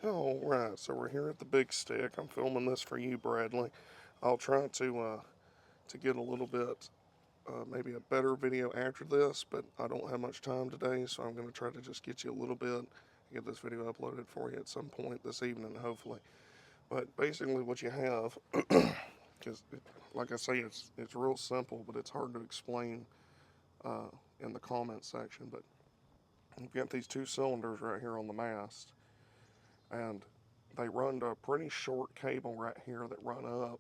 Alright, so we're here at the Big Stick. I'm filming this for you, Bradley. I'll try to get a little bit, maybe a better video after this, but I don't have much time today, so I'm going to try to just get you a little bit, get this video uploaded for you at some point this evening, hopefully. But basically what you have, because like I say, it's real simple, but it's hard to explain in the comment section, but you've got these two cylinders right here on the mast, and they run to a pretty short cable right here that run up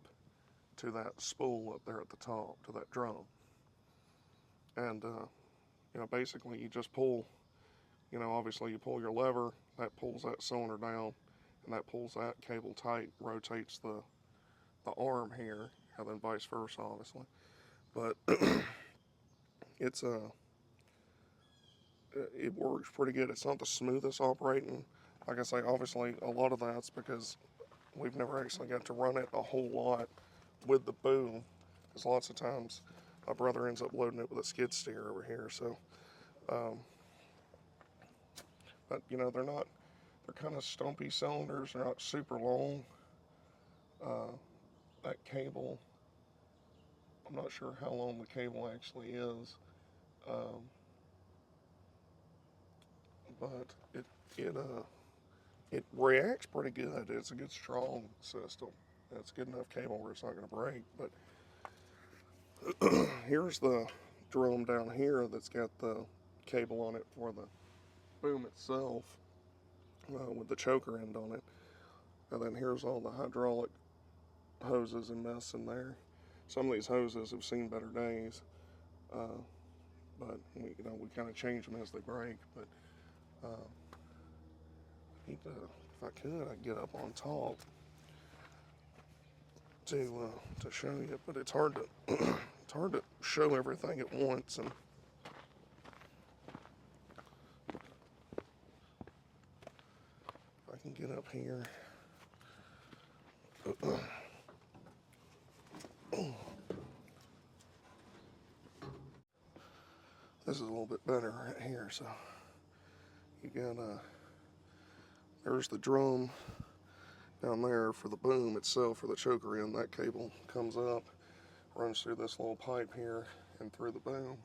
to that spool up there at the top, to that drum. And, basically you just pull, obviously you pull your lever, that pulls that cylinder down, and that pulls that cable tight, rotates the arm here, and then vice versa, obviously. But it's it works pretty good. It's not the smoothest operating. Like I say, obviously a lot of that's because we've never actually got to run it a whole lot with the boom, because lots of times my brother ends up loading it with a skid steer over here. So, but they're kind of stumpy cylinders. They're not super long. That cable, I'm not sure how long the cable actually is, but it reacts pretty good. It's a good strong system. It's good enough cable where it's not going to break. But here's the drum down here that's got the cable on it for the boom itself, with the choker end on it. And then here's all the hydraulic hoses and mess in there. Some of these hoses have seen better days, but we kind of change them as they break. But if I could, I'd get up on top to show you, but it's hard to it's hard to show everything at once. And if I can get up here. This is a little bit better right here. So you got there's the drum down there for the boom itself, for the choker end. That cable comes up, runs through this little pipe here and through the boom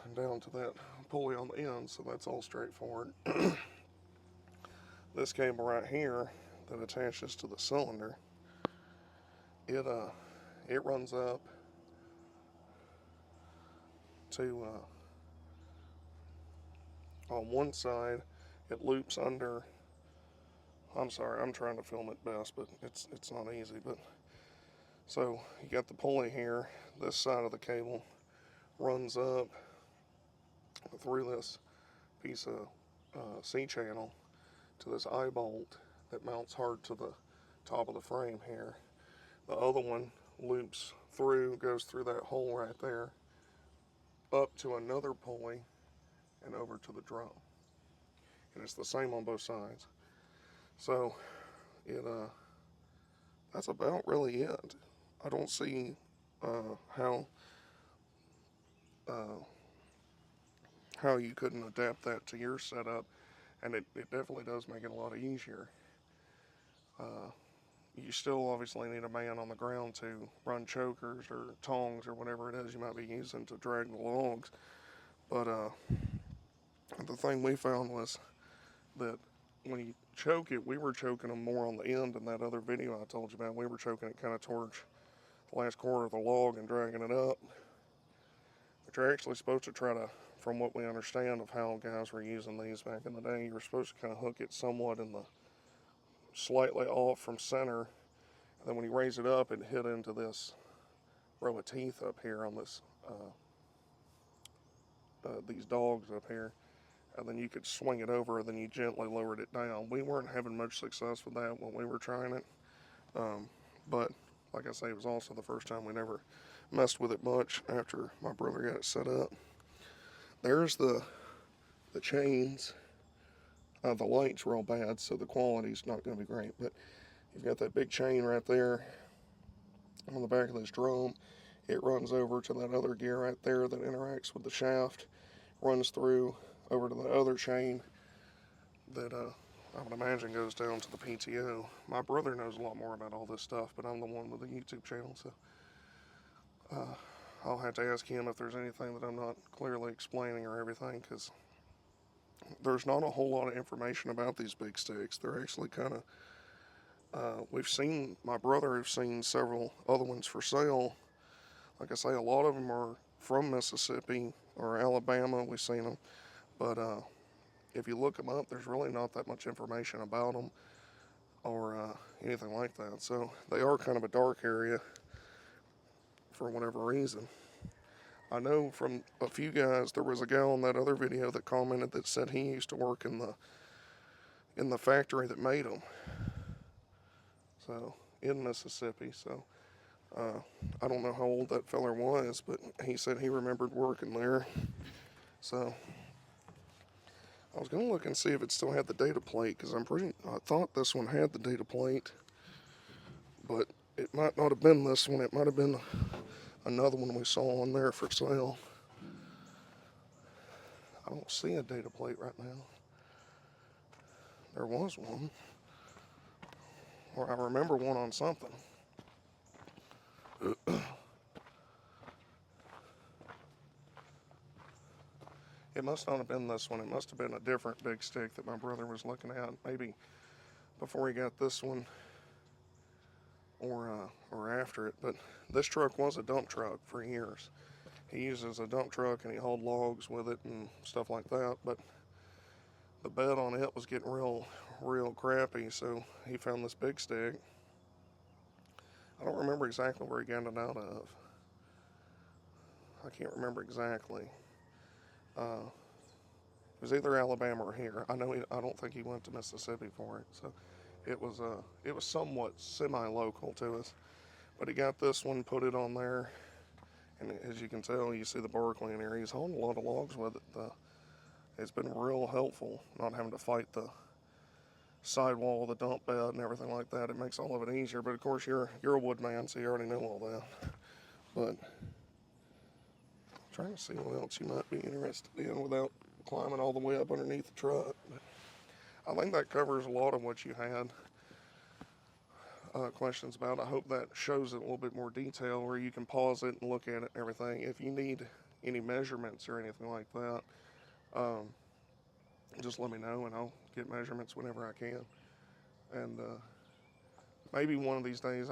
and down to that pulley on the end. So that's all straightforward. This cable right here that attaches to the cylinder, it runs up to on one side. It loops under. I'm sorry, I'm trying to film it best, but it's not easy. But so you got the pulley here. This side of the cable runs up through this piece of C-channel to this eye bolt that mounts hard to the top of the frame here. The other one loops through, goes through that hole right there, up to another pulley and over to the drum. And it's the same on both sides. So that's about really it. I don't see how you couldn't adapt that to your setup, and it definitely does make it a lot easier. You still obviously need a man on the ground to run chokers or tongs or whatever it is you might be using to drag the logs. But the thing we found was that when you choke it, we were choking them more on the end in that other video I told you about. We were choking it kind of towards the last quarter of the log and dragging it up. But you're actually supposed to try to, from what we understand of how guys were using these back in the day, you were supposed to kind of hook it somewhat in the slightly off from center, and then when you raise it up, it hit into this row of teeth up here on this these dogs up here, and then you could swing it over, and then you gently lowered it down. We weren't having much success with that when we were trying it, but like I say, it was also the first time we never messed with it much after my brother got it set up. There's the chains. The light's real bad, so the quality's not going to be great, but you've got that big chain right there on the back of this drum. It runs over to that other gear right there that interacts with the shaft, runs through over to the other chain that I would imagine goes down to the PTO. My brother knows a lot more about all this stuff, but I'm the one with the YouTube channel, so I'll have to ask him if there's anything that I'm not clearly explaining or everything, because there's not a whole lot of information about these big sticks. They're actually kind of, we've seen, my brother has seen several other ones for sale. Like I say, a lot of them are from Mississippi or Alabama. We've seen them, but if you look them up, there's really not that much information about them or anything like that. So they are kind of a dark area for whatever reason. I know from a few guys, there was a guy on that other video that commented that said he used to work in the factory that made them. So in Mississippi. So I don't know how old that feller was, but he said he remembered working there. So I was gonna look and see if it still had the data plate, because I thought this one had the data plate, but it might not have been this one. It might have been another one we saw on there for sale. I don't see a data plate right now. There was one, or I remember one on something. It must not have been this one. It must have been a different big stick that my brother was looking at, maybe before he got this one, or after it. But this truck was a dump truck for years. He used it as a dump truck, and he hauled logs with it and stuff like that. But the bed on it was getting real crappy, so he found this big stick. I don't remember exactly where he got it out of. I can't remember exactly. It was either Alabama or here. I don't think he went to Mississippi for it, so it was somewhat semi-local to us. But he got this one, put it on there, and as you can tell, you see the Barkley in here. He's hauling a lot of logs with it. It's been real helpful not having to fight the sidewall, the dump bed, and everything like that. It makes all of it easier. But of course, you're a wood man, so you already know all that. But I'm trying to see what else you might be interested in without climbing all the way up underneath the truck. But I think that covers a lot of what you had questions about. I hope that shows it a little bit more detail where you can pause it and look at it and everything. If you need any measurements or anything like that, just let me know and I'll get measurements whenever I can. And maybe one of these days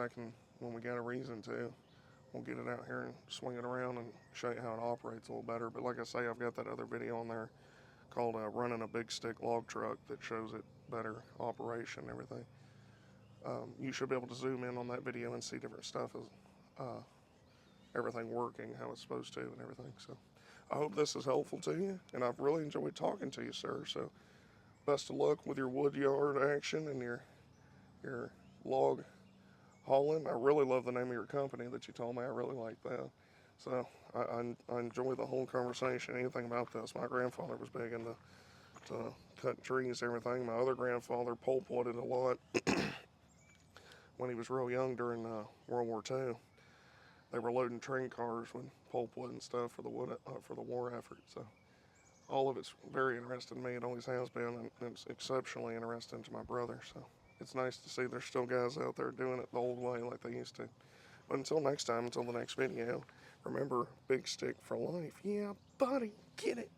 when we got a reason to, we'll get it out here and swing it around and show you how it operates a little better. But like I say, I've got that other video on there called Running a Big Stick Log Truck that shows it better operation and everything. You should be able to zoom in on that video and see different stuff as everything working how it's supposed to and everything. So I hope this is helpful to you, and I've really enjoyed talking to you, sir. So best of luck with your wood yard action and your log hauling. I really love the name of your company that you told me. I really like that. So I enjoy the whole conversation, anything about this. My grandfather was big into cutting trees and everything. My other grandfather pole wooded a lot when he was real young during World War II. They were loading train cars with pulpwood and stuff for the war effort. So all of it's very interesting to me. It always has been, and it's exceptionally interesting to my brother. So it's nice to see there's still guys out there doing it the old way like they used to. But until next time, until the next video, remember, big stick for life. Yeah, buddy, get it.